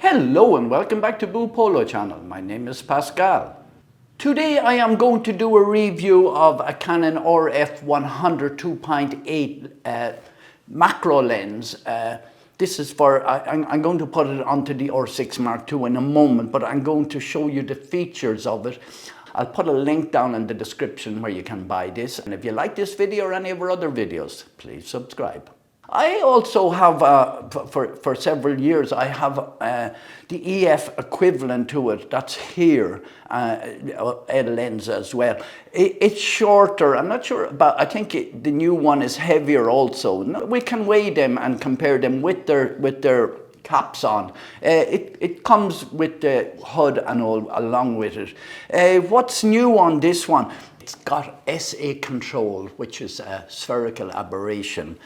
Hello and welcome back to Boopolo channel. My name is Pascal. Today I am going to do a review of a Canon RF100 2.8 macro lens. This is for, I'm going to put it onto the R6 Mark II in a moment, but I'm going to show you the features of it. I'll put a link down in the description where you can buy this. And if you like this video or any of our other videos, please subscribe. I also have, for several years, I have the EF equivalent to it, that's here, a lens as well. It's shorter, I'm not sure about, I think the new one is heavier also. We can weigh them and compare them with their caps on. It comes with the HUD and all along with it. What's new on this one? It's got SA control, which is a spherical aberration.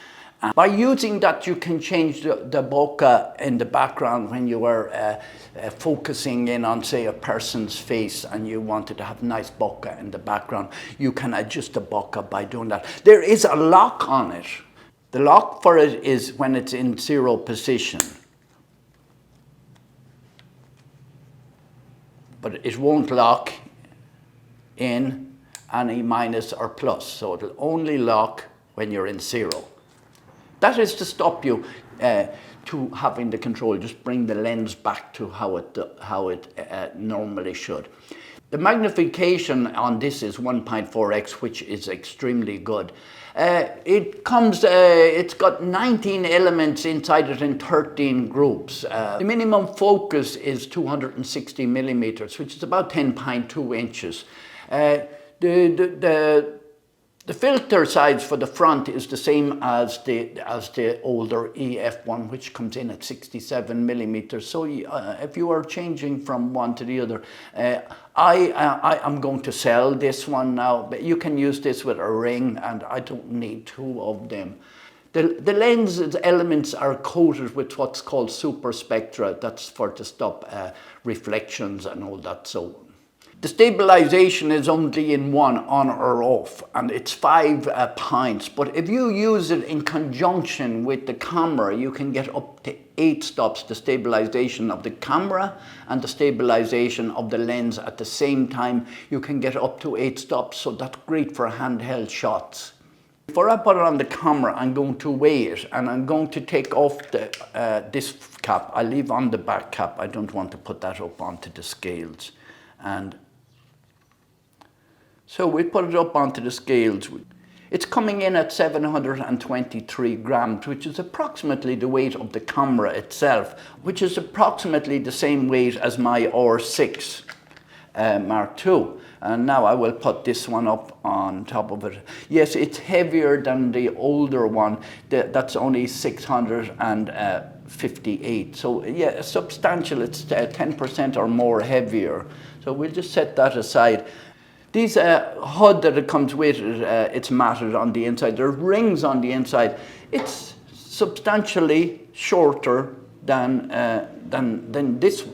By using that, you can change the bokeh in the background when you are focusing in on, say, a person's face and you wanted to have nice bokeh in the background. You can adjust the bokeh by doing that. There is a lock on it. The lock for it is when it's in 0 position. But it won't lock in any minus or plus. So it'll only lock when you're in 0. That is to stop you to having the control. Just bring the lens back to how it normally should. The magnification on this is 1.4x, which is extremely good. It's got 19 elements inside it in 13 groups. The minimum focus is 260 millimeters, which is about 10.2 inches. The filter size for the front is the same as the older EF1, which comes in at 67 millimeters. So if you are changing from one to the other, I am going to sell this one now, but you can use this with a ring, and I don't need 2 of them. The lens's elements are coated with what's called super spectra. That's to stop reflections and all that. So the stabilization is only in one, on or off, and it's 5 points. But if you use it in conjunction with the camera, you can get up to 8 stops, the stabilization of the camera and the stabilization of the lens at the same time. You can get up to 8 stops, so that's great for handheld shots. Before I put it on the camera, I'm going to weigh it, and I'm going to take off this cap. I leave on the back cap. I don't want to put that up onto the scales. And so we put it up onto the scales. It's coming in at 723 grams, which is approximately the weight of the camera itself, which is approximately the same weight as my R6 Mark II. And now I will put this one up on top of it. Yes, it's heavier than the older one. That's only 658. So yeah, substantial. It's 10% or more heavier. So we'll just set that aside. These HUD that it comes with, it's matted on the inside. There are rings on the inside. It's substantially shorter than this.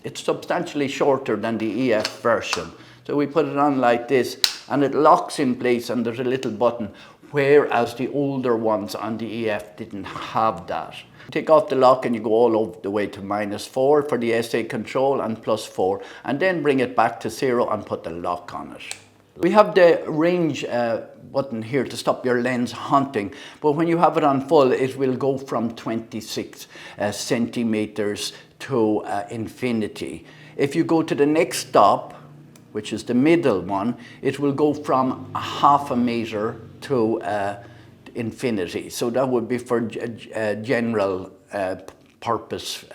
It's substantially shorter than the EF version. So we put it on like this, and it locks in place, and there's a little button, whereas the older ones on the EF didn't have that. Take off the lock and you go all over the way to -4 for the SA control and +4, and then bring it back to 0 and put the lock on it. We have the range button here to stop your lens hunting, but when you have it on full, it will go from 26 centimeters to infinity. If you go to the next stop, which is the middle one, it will go from 0.5 meter to infinity. So that would be for general purpose.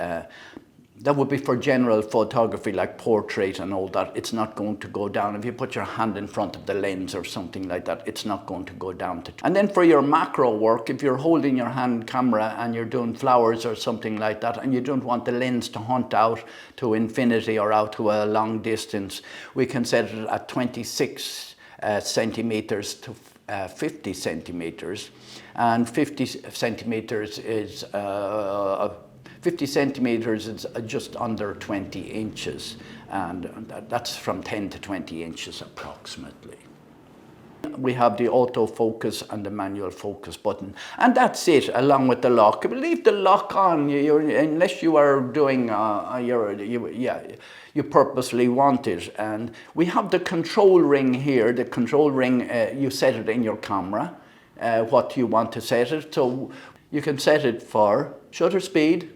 That would be for general photography, like portrait and all that. It's not going to go down. If you put your hand in front of the lens or something like that, it's not going to go down to. And then for your macro work, if you're holding your hand camera and you're doing flowers or something like that, and you don't want the lens to hunt out to infinity or out to a long distance, we can set it at 26 centimeters to 50 centimeters, and 50 centimeters is just under 20 inches, and that's from 10 to 20 inches approximately. We have the autofocus and the manual focus button, and that's it, along with the lock. We leave the lock on, unless you are doing, you purposely want it. And we have the control ring here. The control ring, you set it in your camera, what you want to set it. So you can set it for shutter speed,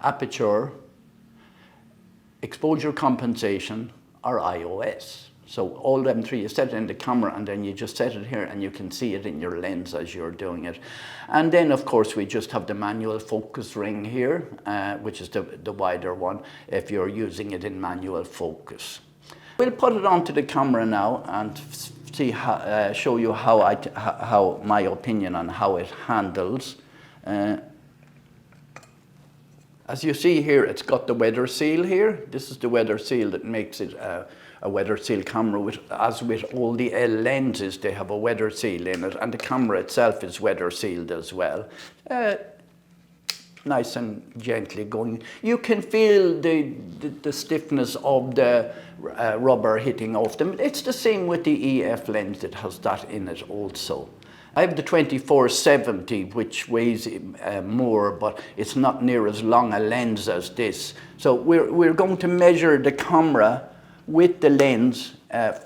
aperture, exposure compensation, or IOS. So all them three, you set it in the camera and then you just set it here and you can see it in your lens as you're doing it. And then of course we just have the manual focus ring here, which is the wider one if you're using it in manual focus. We'll put it onto the camera now and see how, show you how my opinion on how it handles. As you see here, it's got the weather seal here. This is the weather seal that makes it a weather seal camera. As with all the L lenses, they have a weather seal in it, and the camera itself is weather sealed as well. Nice and gently going. You can feel the stiffness of the rubber hitting off them. It's the same with the EF lens, it has that in it also. I have the 2470, which weighs more, but it's not near as long a lens as this. So we're going to measure the camera with the lens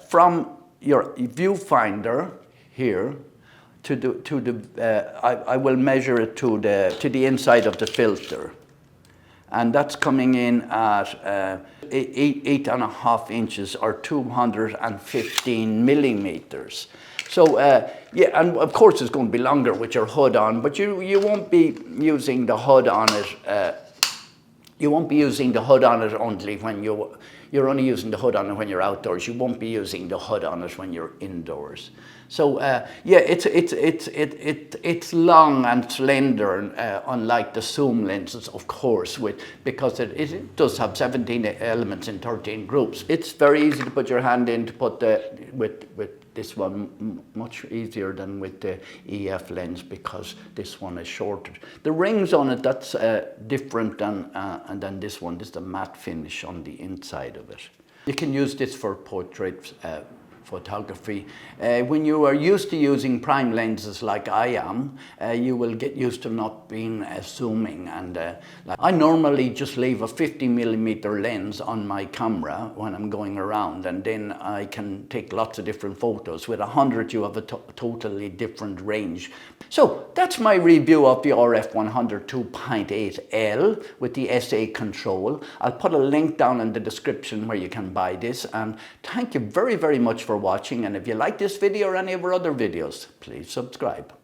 from your viewfinder here I will measure it to the inside of the filter, and that's coming in at 8.5 inches or 215 millimeters. So yeah, and of course it's going to be longer with your hood on, but you won't be using the hood on it. You won't be using the hood on it only when you're only using the hood on it when you're outdoors. You won't be using the hood on it when you're indoors. So yeah, it's long and slender, unlike the zoom lenses, of course, because it does have 17 elements in 13 groups. It's very easy to put your hand in to put with this one, much easier than with the EF lens because this one is shorter. The rings on it, that's different than this one. This is the matte finish on the inside of it. You can use this for portrait photography. When you are used to using prime lenses like I am, you will get used to not being zooming. And I normally just leave a 50mm lens on my camera when I'm going around, and then I can take lots of different photos. With 100 you have a totally different range. So that's my review of the RF100 2.8L with the SA control. I'll put a link down in the description where you can buy this, and thank you very, very much for watching. And if you like this video or any of our other videos, please subscribe.